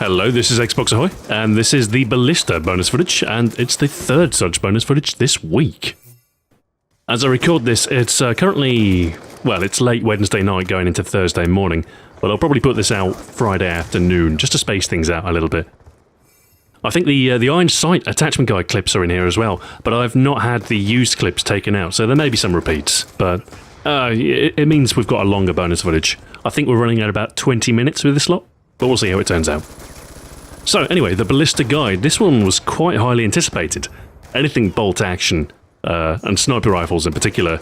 Hello, this is Xbox Ahoy, and this is the Ballista bonus footage, and it's the third such bonus footage this week. As I record this, it's currently, well, it's late Wednesday night going into Thursday morning, but I'll probably put this out Friday afternoon, just to space things out a little bit. I think the Iron Sight attachment guide clips are in here as well, but I've not had the used clips taken out, so there may be some repeats, but it means we've got a longer bonus footage. I think we're running at about 20 minutes with this lot, but we'll see how it turns out. So anyway, the Ballista guide, this one was quite highly anticipated. Anything bolt action, and sniper rifles in particular,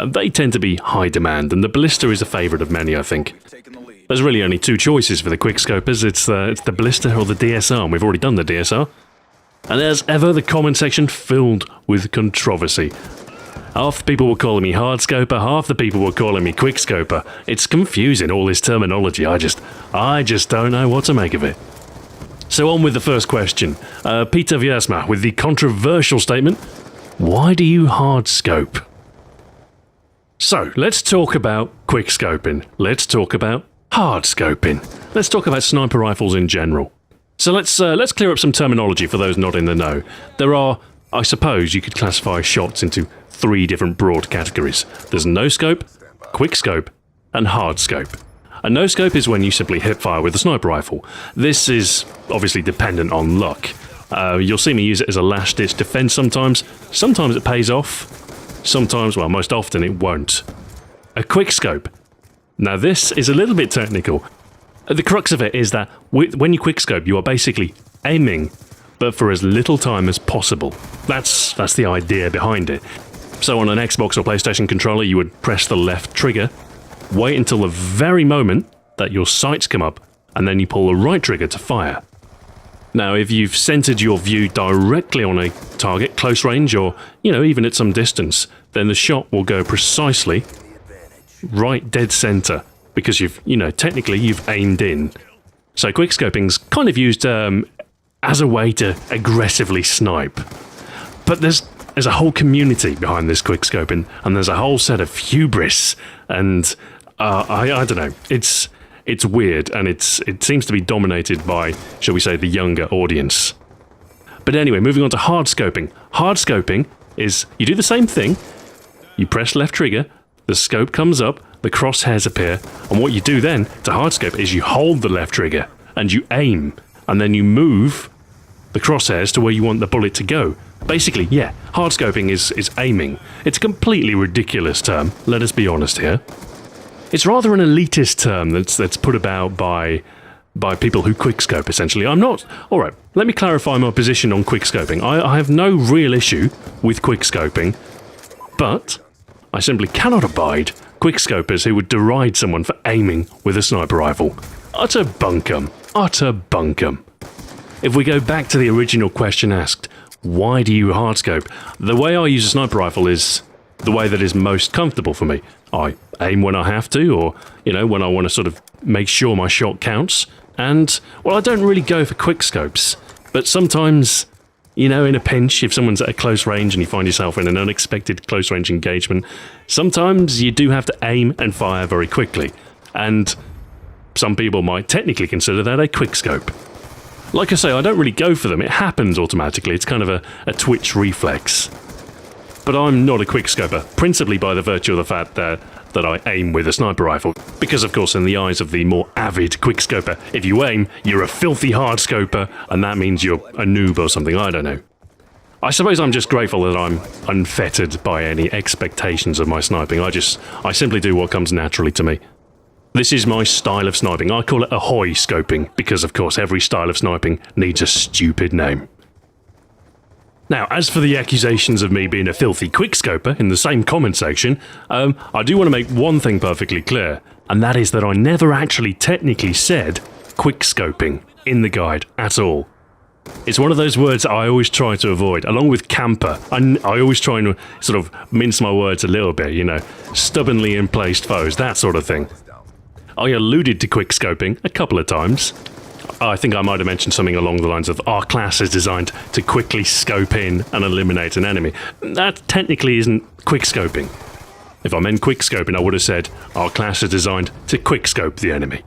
they tend to be high demand, and the Ballista is a favourite of many, I think. There's really only two choices for the quickscopers, it's the Ballista or the DSR, and we've already done the DSR. And as ever, the comment section filled with controversy. Half the people were calling me hardscoper, half the people were calling me quickscoper. It's confusing, all this terminology, I just don't know what to make of it. So on with the first question. Peter Vyasma with the controversial statement, why do you hardscope? So, let's talk about quickscoping. Let's talk about hardscoping. Let's talk about sniper rifles in general. So let's clear up some terminology for those not in the know. There are, I suppose you could classify shots into three different broad categories. There's no-scope, quickscope, and hardscope. A no-scope is when you simply hip-fire with a sniper rifle. This is obviously dependent on luck. You'll see me use it as a last-ditch defense sometimes. Sometimes it pays off. Sometimes, well, most often it won't. A quickscope. Now this is a little bit technical. The crux of it is that when you quickscope, you are basically aiming, but for as little time as possible. That's the idea behind it. So on an Xbox or PlayStation controller, you would press the left trigger, wait until the very moment that your sights come up, and then you pull the right trigger to fire. Now, if you've centered your view directly on a target, close range, or, even at some distance, then the shot will go precisely right dead center, because technically you've aimed in. So quickscoping's kind of used as a way to aggressively snipe. But there's a whole community behind this quickscoping, and there's a whole set of hubris, and I don't know, it's weird, and it seems to be dominated by, shall we say, the younger audience. But anyway, moving on to hardscoping. Hardscoping is, you do the same thing, you press left trigger, the scope comes up, the crosshairs appear, and what you do then to hardscope is you hold the left trigger, and you aim, and then you move the crosshairs to where you want the bullet to go. Basically, yeah, hardscoping is aiming. It's a completely ridiculous term, let us be honest here. It's rather an elitist term that's put about by people who quickscope, essentially. Alright, let me clarify my position on quickscoping. I have no real issue with quickscoping, but I simply cannot abide quickscopers who would deride someone for aiming with a sniper rifle. Utter bunkum. Utter bunkum. If we go back to the original question asked, why do you hardscope? The way I use a sniper rifle is the way that is most comfortable for me. I aim when I have to, or, when I want to sort of make sure my shot counts. And, well, I don't really go for quickscopes, but sometimes, in a pinch, if someone's at a close range and you find yourself in an unexpected close range engagement, sometimes you do have to aim and fire very quickly. And some people might technically consider that a quickscope. Like I say, I don't really go for them, it happens automatically, it's kind of a twitch reflex. But I'm not a quickscoper, principally by the virtue of the fact that I aim with a sniper rifle. Because of course, in the eyes of the more avid quickscoper, if you aim, you're a filthy hardscoper, and that means you're a noob or something, I don't know. I suppose I'm just grateful that I'm unfettered by any expectations of my sniping. I simply do what comes naturally to me. This is my style of sniping. I call it ahoy scoping, because of course every style of sniping needs a stupid name. Now, as for the accusations of me being a filthy quickscoper in the same comment section, I do want to make one thing perfectly clear, and that is that I never actually technically said quickscoping in the guide at all. It's one of those words I always try to avoid, along with camper. I always try and sort of mince my words a little bit, stubbornly in-placed foes, that sort of thing. I alluded to quickscoping a couple of times. I think I might have mentioned something along the lines of our class is designed to quickly scope in and eliminate an enemy. That technically isn't quickscoping. If I meant quickscoping, I would have said our class is designed to quickscope the enemy.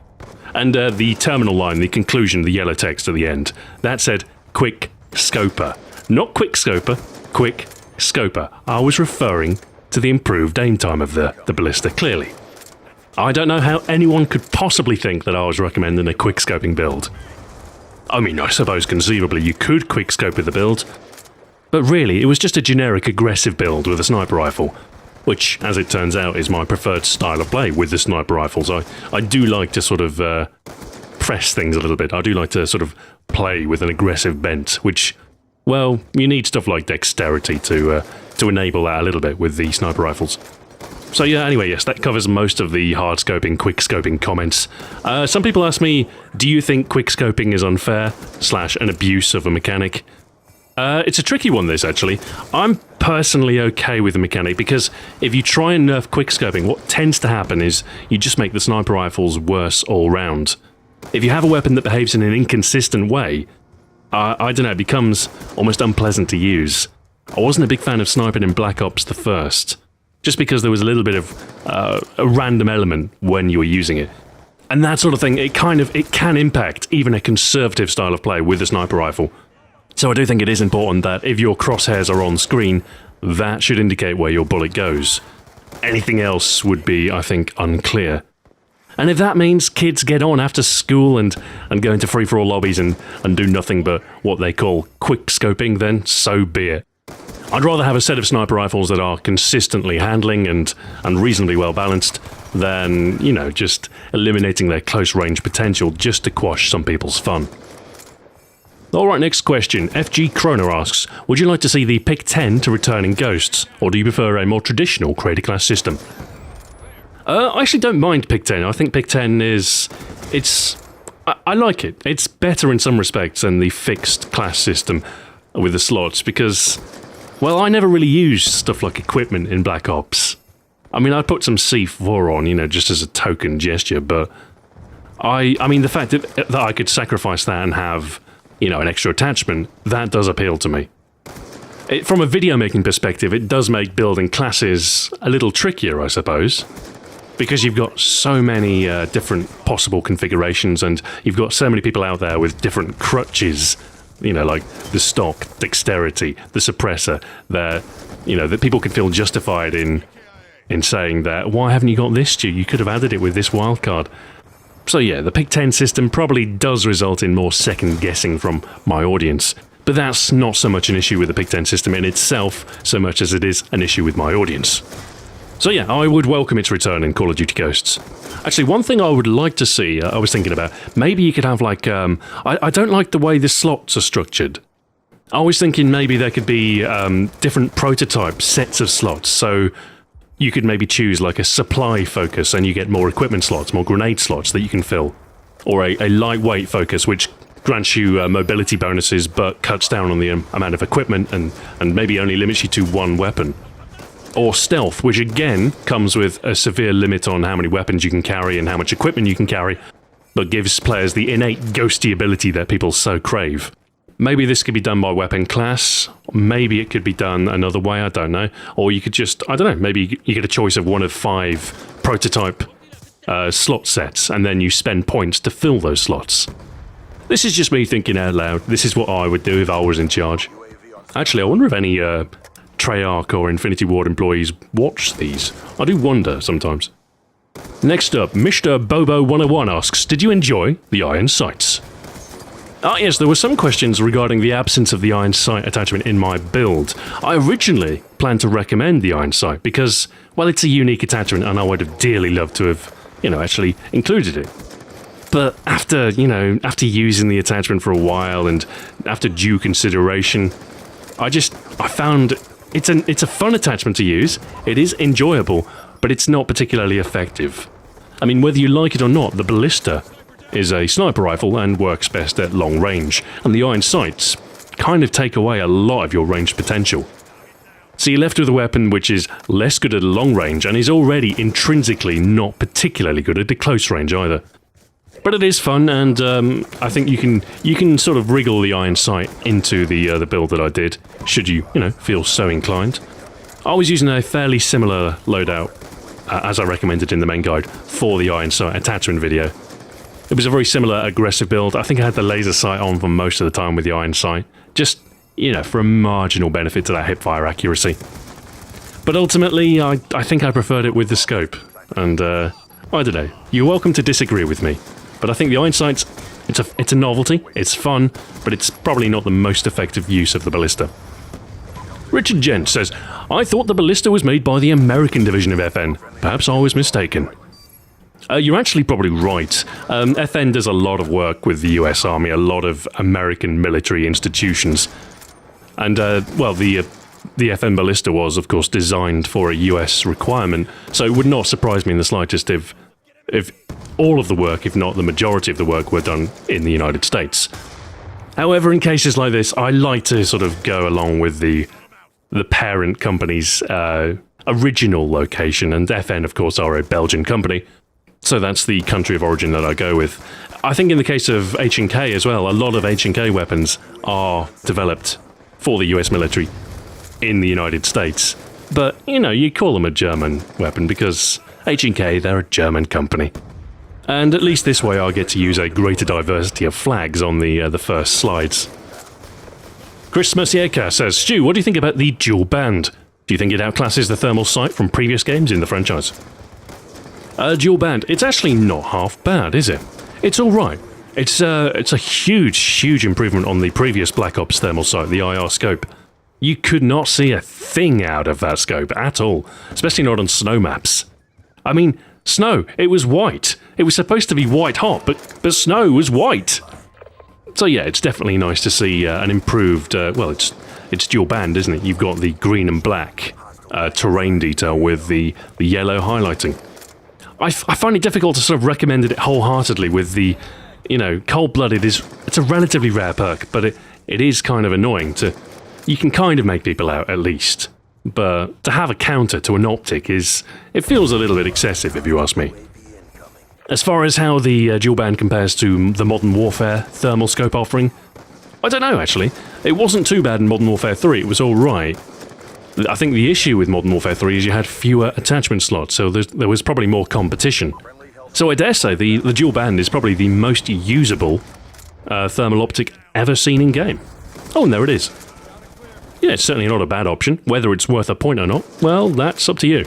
And the terminal line, the conclusion, the yellow text at the end, that said quick scoper. Not quick scoper, quick scoper. I was referring to the improved aim time of the Ballista, clearly. I don't know how anyone could possibly think that I was recommending a quick scoping build. I mean, I suppose conceivably you could quick scope with the build, but really it was just a generic aggressive build with a sniper rifle, which, as it turns out, is my preferred style of play with the sniper rifles. I do like to sort of press things a little bit. I do like to sort of play with an aggressive bent, which, well, you need stuff like dexterity to enable that a little bit with the sniper rifles. So yeah, anyway, yes, that covers most of the hard scoping, quick scoping comments. Some people ask me, do you think quick scoping is unfair / an abuse of a mechanic? It's a tricky one, this, actually. I'm personally okay with the mechanic, because if you try and nerf quickscoping, what tends to happen is you just make the sniper rifles worse all round. If you have a weapon that behaves in an inconsistent way, I don't know, it becomes almost unpleasant to use. I wasn't a big fan of sniping in Black Ops the First, just because there was a little bit of a random element when you were using it. And that sort of thing, it can impact even a conservative style of play with a sniper rifle. So I do think it is important that if your crosshairs are on screen, that should indicate where your bullet goes. Anything else would be, I think, unclear. And if that means kids get on after school and go into free-for-all lobbies and do nothing but what they call quick scoping, then so be it. I'd rather have a set of sniper rifles that are consistently handling and reasonably well balanced than, you know, just eliminating their close range potential just to quash some people's fun. Alright, next question. FG Chrono asks, would you like to see the Pick 10 to return in Ghosts, or do you prefer a more traditional creator class system? I actually don't mind Pick 10. I think Pick 10 I like it. It's better in some respects than the fixed class system with the slots, because, well, I never really used stuff like equipment in Black Ops. I mean, I put some C4 on, you know, just as a token gesture, but I mean, the fact that I could sacrifice that and have, you know, an extra attachment, that does appeal to me. From a video making perspective, it does make building classes a little trickier, I suppose, because you've got so many different possible configurations, and you've got so many people out there with different crutches, you know, like the stock, dexterity, the suppressor, that people can feel justified in saying that, why haven't you got this, Stu? You could have added it with this wildcard. So yeah, the Pick 10 system probably does result in more second guessing from my audience, but that's not so much an issue with the Pick 10 system in itself, so much as it is an issue with my audience. So yeah, I would welcome its return in Call of Duty Ghosts. Actually, one thing I would like to see, I was thinking about, maybe you could have like, I don't like the way the slots are structured. I was thinking maybe there could be different prototype sets of slots, so you could maybe choose like a supply focus and you get more equipment slots, more grenade slots that you can fill. Or a lightweight focus, which grants you mobility bonuses but cuts down on the amount of equipment and maybe only limits you to one weapon. Or stealth, which again comes with a severe limit on how many weapons you can carry and how much equipment you can carry, but gives players the innate ghosty ability that people so crave. Maybe this could be done by weapon class, maybe it could be done another way, I don't know. Or you could just, I don't know, maybe you get a choice of one of 5 prototype slot sets, and then you spend points to fill those slots. This is just me thinking out loud. This is what I would do if I was in charge. Actually, I wonder if any Treyarch or Infinity Ward employees watch these. I do wonder sometimes. Next up, Mr. Bobo101 asks, did you enjoy the iron sights? Ah yes, there were some questions regarding the absence of the iron sight attachment in my build. I originally planned to recommend the iron sight because, well, it's a unique attachment and I would have dearly loved to have, actually included it. But after using the attachment for a while and after due consideration, I found it's a fun attachment to use, it is enjoyable, but it's not particularly effective. I mean, whether you like it or not, the Ballista is a sniper rifle and works best at long range, and the iron sights kind of take away a lot of your range potential. So you're left with a weapon which is less good at long range and is already intrinsically not particularly good at the close range either. But it is fun, and I think you can sort of wriggle the iron sight into the build that I did, should you feel so inclined. I was using a fairly similar loadout as I recommended in the main guide for the iron sight attachment video. It was a very similar aggressive build. I think I had the laser sight on for most of the time with the iron sight. Just, for a marginal benefit to that hipfire accuracy. But ultimately, I think I preferred it with the scope. And, I don't know. You're welcome to disagree with me. But I think the iron sight's, it's a novelty, it's fun, but it's probably not the most effective use of the Ballista. Richard Gent says, I thought the Ballista was made by the American division of FN. Perhaps I was mistaken. You're actually probably right. FN does a lot of work with the US Army, a lot of American military institutions. And, well, the FN Ballista was, of course, designed for a US requirement, so it would not surprise me in the slightest if all of the work, if not the majority of the work, were done in the United States. However, in cases like this, I like to sort of go along with the parent company's original location, and FN, of course, are a Belgian company. So that's the country of origin that I go with. I think in the case of H&K as well, a lot of H&K weapons are developed for the US military in the United States. But, you call them a German weapon because H&K, they're a German company. And at least this way I get to use a greater diversity of flags on the first slides. Chris Mercier says, Stu, what do you think about the dual band? Do you think it outclasses the thermal sight from previous games in the franchise? Dual band, it's actually not half bad, is it? It's alright. It's a huge improvement on the previous Black Ops thermal sight, the IR scope. You could not see a thing out of that scope at all, especially not on snow maps. I mean, snow, it was white. It was supposed to be white hot, but snow was white. So yeah, it's definitely nice to see an improved, well, it's dual band, isn't it? You've got the green and black terrain detail with the yellow highlighting. I find it difficult to sort of recommend it wholeheartedly with the, cold-blooded it's a relatively rare perk, but it is kind of annoying you can kind of make people out at least. But to have a counter to an optic it feels a little bit excessive if you ask me. As far as how the dual band compares to the Modern Warfare thermal scope offering, I don't know actually. It wasn't too bad in Modern Warfare 3, it was alright. I think the issue with Modern Warfare 3 is you had fewer attachment slots, so there was probably more competition. So I dare say the dual band is probably the most usable thermal optic ever seen in game. Oh, and there it is. Yeah, it's certainly not a bad option. Whether it's worth a point or not, well, that's up to you.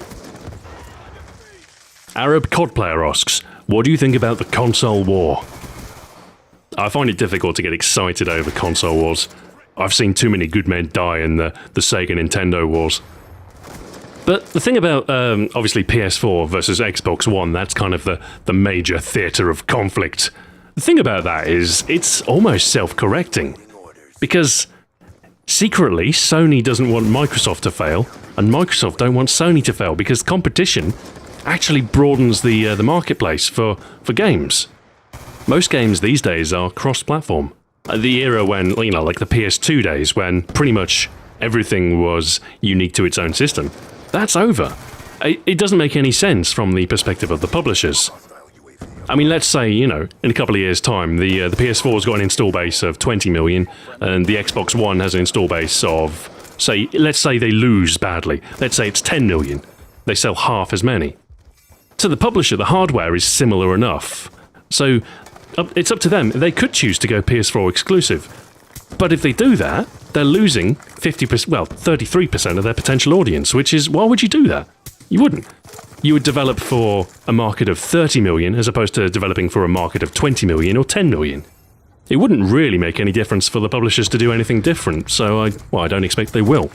Arab COD player asks, what do you think about the console war? I find it difficult to get excited over console wars. I've seen too many good men die in the Sega Nintendo wars. But the thing about, obviously, PS4 versus Xbox One, that's kind of the major theatre of conflict. The thing about that is, it's almost self-correcting. Because, secretly, Sony doesn't want Microsoft to fail, and Microsoft don't want Sony to fail, because competition actually broadens the marketplace for games. Most games these days are cross-platform. The era when, like the PS2 days, when pretty much everything was unique to its own system, that's over. It doesn't make any sense from the perspective of the publishers. I mean, let's say, in a couple of years' time, the PS4's got an install base of 20 million, and the Xbox One has an install base of, let's say they lose badly. Let's say it's 10 million. They sell half as many. To the publisher, the hardware is similar enough. So it's up to them. They could choose to go PS4 exclusive. But if they do that, they're losing 33% of their potential audience, which is, why would you do that? You wouldn't. You would develop for a market of 30 million as opposed to developing for a market of 20 million or 10 million. It wouldn't really make any difference for the publishers to do anything different, so I don't expect they will.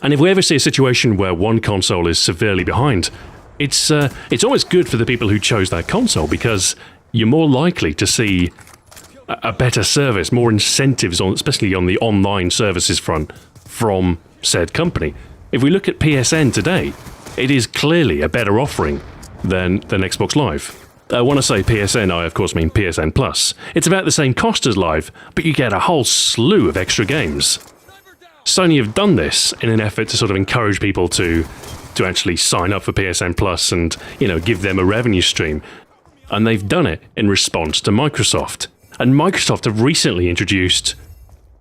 And if we ever see a situation where one console is severely behind, it's always good for the people who chose that console, because you're more likely to see a better service, more incentives, especially on the online services front, from said company. If we look at PSN today, it is clearly a better offering than Xbox Live. When I say PSN, I of course mean PSN Plus. It's about the same cost as Live, but you get a whole slew of extra games. Sony have done this in an effort to sort of encourage people to actually sign up for PSN Plus and, give them a revenue stream. And they've done it in response to Microsoft. And Microsoft have recently introduced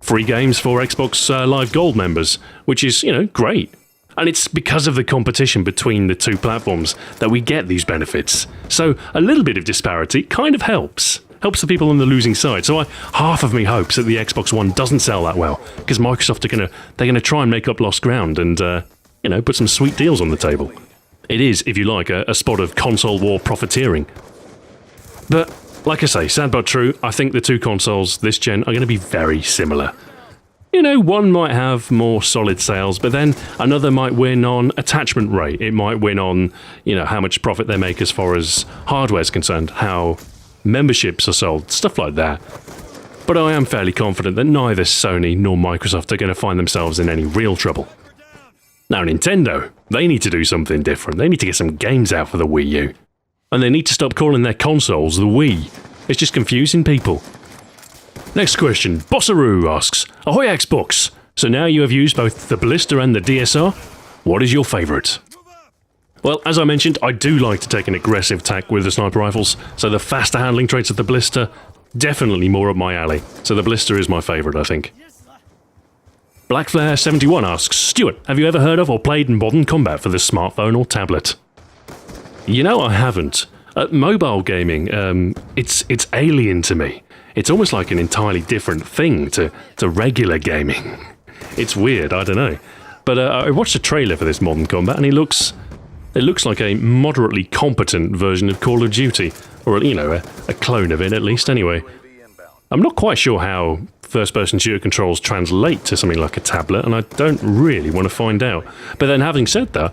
free games for Xbox Live Gold members, which is, great. And it's because of the competition between the two platforms that we get these benefits. So a little bit of disparity kind of helps. helps the people on the losing side. So half of me hopes that the Xbox One doesn't sell that well, because Microsoft they're gonna try and make up lost ground and put some sweet deals on the table. It is, if you like, a spot of console war profiteering. But like I say, sad but true, I think the two consoles this gen are going to be very similar. One might have more solid sales, but then another might win on attachment rate. It might win on, how much profit they make as far as hardware's concerned, how memberships are sold, stuff like that. But I am fairly confident that neither Sony nor Microsoft are going to find themselves in any real trouble. Now Nintendo, they need to do something different. They need to get some games out for the Wii U. And they need to stop calling their consoles the Wii. It's just confusing people. Next question, Bossaroo asks, Ahoy Xbox! So now you have used both the Ballista and the DSR? What is your favourite? Well, as I mentioned, I do like to take an aggressive tack with the sniper rifles, so the faster handling traits of the Ballista, definitely more up my alley. So the Ballista is my favourite, I think. Blackflare71 asks, Stuart, have you ever heard of or played in modern combat for the smartphone or tablet? I haven't. Mobile gaming, it's alien to me. It's almost like an entirely different thing to regular gaming. It's weird, I don't know. But I watched a trailer for this Modern Combat and it looks like a moderately competent version of Call of Duty. Or, a clone of it at least anyway. I'm not quite sure how first-person shooter controls translate to something like a tablet, and I don't really want to find out. But then having said that,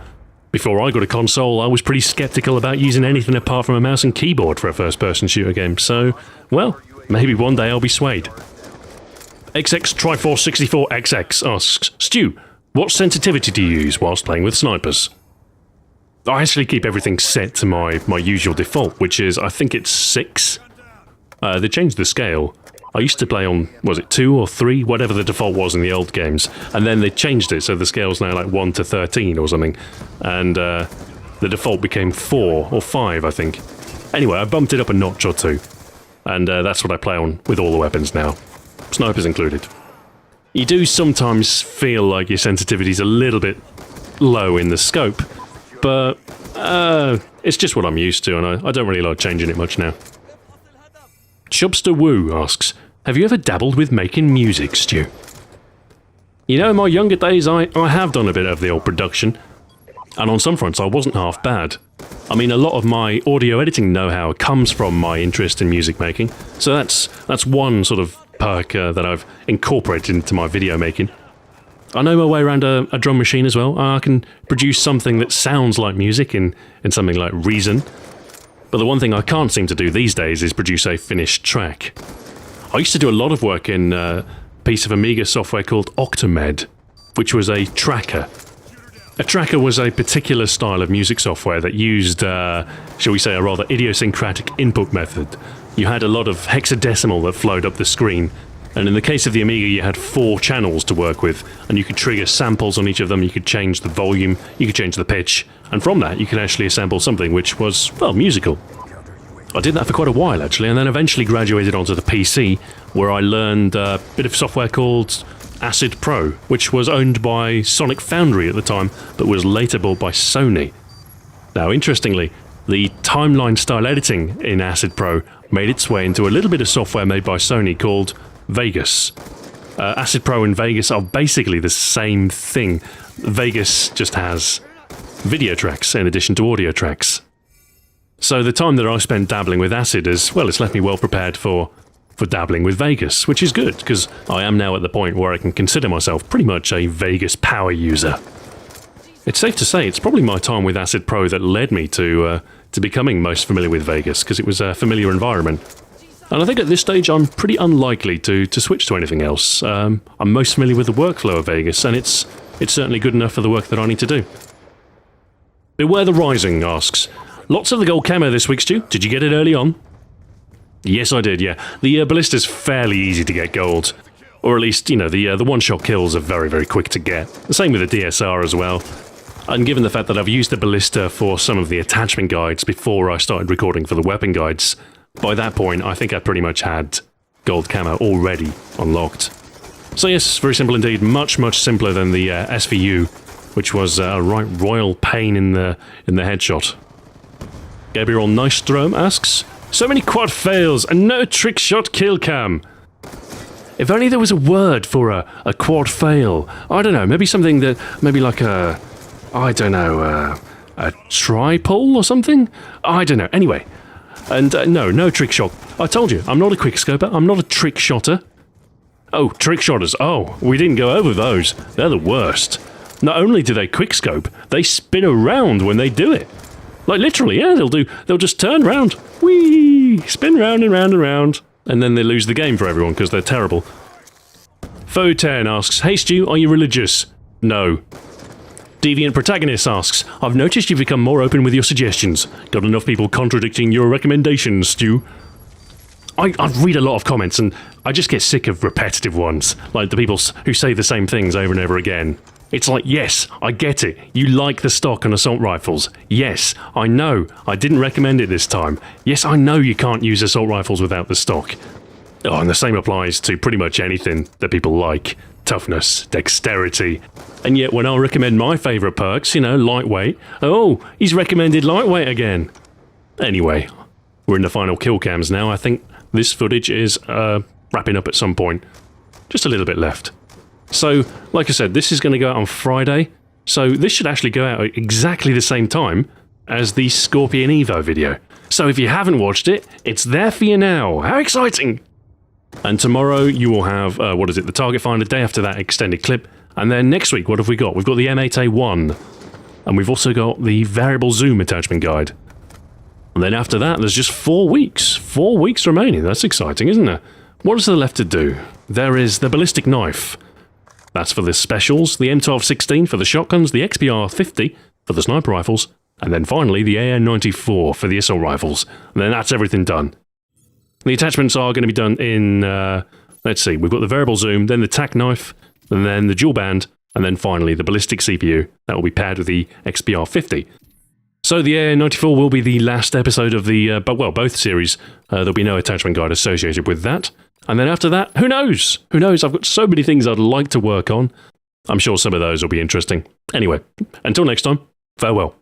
before I got a console, I was pretty skeptical about using anything apart from a mouse and keyboard for a first-person shooter game, so, well, maybe one day I'll be swayed. XX Triforce64XX asks, Stu, what sensitivity do you use whilst playing with snipers? I actually keep everything set to my usual default, which is, I think it's 6. They changed the scale. I used to play on, was it 2 or 3, whatever the default was in the old games, and then they changed it, so the scale's now like 1 to 13 or something, and the default became 4 or 5, I think. Anyway, I bumped it up a notch or 2, and that's what I play on with all the weapons now, snipers included. You do sometimes feel like your sensitivity's a little bit low in the scope, but it's just what I'm used to, and I don't really like changing it much now. Chubster Woo asks, have you ever dabbled with making music, Stu? In my younger days, I have done a bit of the old production, and on some fronts I wasn't half bad. I mean, a lot of my audio editing know-how comes from my interest in music making, so that's one sort of perk that I've incorporated into my video making. I know my way around a drum machine as well. I can produce something that sounds like music in something like Reason. But the one thing I can't seem to do these days is produce a finished track. I used to do a lot of work in a piece of Amiga software called Octamed, which was a tracker. A tracker was a particular style of music software that used, shall we say, a rather idiosyncratic input method. You had a lot of hexadecimal that flowed up the screen, and in the case of the Amiga you had 4 channels to work with, and you could trigger samples on each of them, you could change the volume, you could change the pitch, and from that you could actually assemble something which was, well, musical. I did that for quite a while actually, and then eventually graduated onto the PC, where I learned a bit of software called Acid Pro, which was owned by Sonic Foundry at the time, but was later bought by Sony. Now interestingly, the timeline style editing in Acid Pro made its way into a little bit of software made by Sony called Vegas. Acid Pro and Vegas are basically the same thing. Vegas just has video tracks in addition to audio tracks. So the time that I spent dabbling with Acid has, well, it's left me well prepared for dabbling with Vegas, which is good, because I am now at the point where I can consider myself pretty much a Vegas power user. It's safe to say it's probably my time with Acid Pro that led me to becoming most familiar with Vegas, because it was a familiar environment. And I think at this stage I'm pretty unlikely to switch to anything else. I'm most familiar with the workflow of Vegas, and it's certainly good enough for the work that I need to do. Beware the Rising asks, lots of the gold camo this week, Stu. Did you get it early on? Yes, I did, yeah. The Ballista's fairly easy to get gold. Or at least, the one-shot kills are very, very quick to get. The same with the DSR as well. And given the fact that I've used the Ballista for some of the attachment guides before I started recording for the weapon guides, by that point, I think I pretty much had gold camo already unlocked. So yes, very simple indeed. Much, much simpler than the SVU, which was a right royal pain in the headshot. Gabriel Nystrom asks, So many quad fails and no trick shot kill cam. If only there was a word for a quad fail. I don't know, maybe something that, maybe like a, I don't know, a tri-pull or something? I don't know. Anyway, and no trick shot. I told you, I'm not a quickscoper, I'm not a trick shotter. Oh, trick shotters. Oh, we didn't go over those. They're the worst. Not only do they quickscope, they spin around when they do it. Like literally, yeah, they'll just turn round. Whee! Spin round and round and round. And then they lose the game for everyone because they're terrible. Foe10 asks, hey Stu, are you religious? No. Deviant Protagonist asks, I've noticed you've become more open with your suggestions. Got enough people contradicting your recommendations, Stu? I read a lot of comments and I just get sick of repetitive ones, like the people who say the same things over and over again. It's like, yes, I get it. You like the stock on assault rifles. Yes, I know. I didn't recommend it this time. Yes, I know you can't use assault rifles without the stock. Oh, and the same applies to pretty much anything that people like. Toughness, dexterity. And yet when I recommend my favourite perks, you know, lightweight, oh, he's recommended lightweight again. Anyway, we're in the final kill cams now. I think this footage is wrapping up at some point. Just a little bit left. So, like I said, this is going to go out on Friday, so this should actually go out at exactly the same time as the Scorpion Evo video. So if you haven't watched it, it's there for you now. How exciting! And tomorrow you will have, the Target Finder, day after that, extended clip. And then next week, what have we got? We've got the M8A1, and we've also got the Variable Zoom Attachment Guide. And then after that, there's just 4 weeks. 4 weeks remaining. That's exciting, isn't it? What is there left to do? There is the Ballistic Knife. That's for the specials, the M1216 for the shotguns, the XPR-50 for the sniper rifles, and then finally the AN-94 for the assault rifles. And then that's everything done. The attachments are going to be done in, let's see, we've got the variable zoom, then the tack knife, and then the dual band, and then finally the ballistic CPU. That will be paired with the XPR-50. So the AN-94 will be the last episode of the, both series. There'll be no attachment guide associated with that. And then after that, who knows? Who knows? I've got so many things I'd like to work on. I'm sure some of those will be interesting. Anyway, until next time, farewell.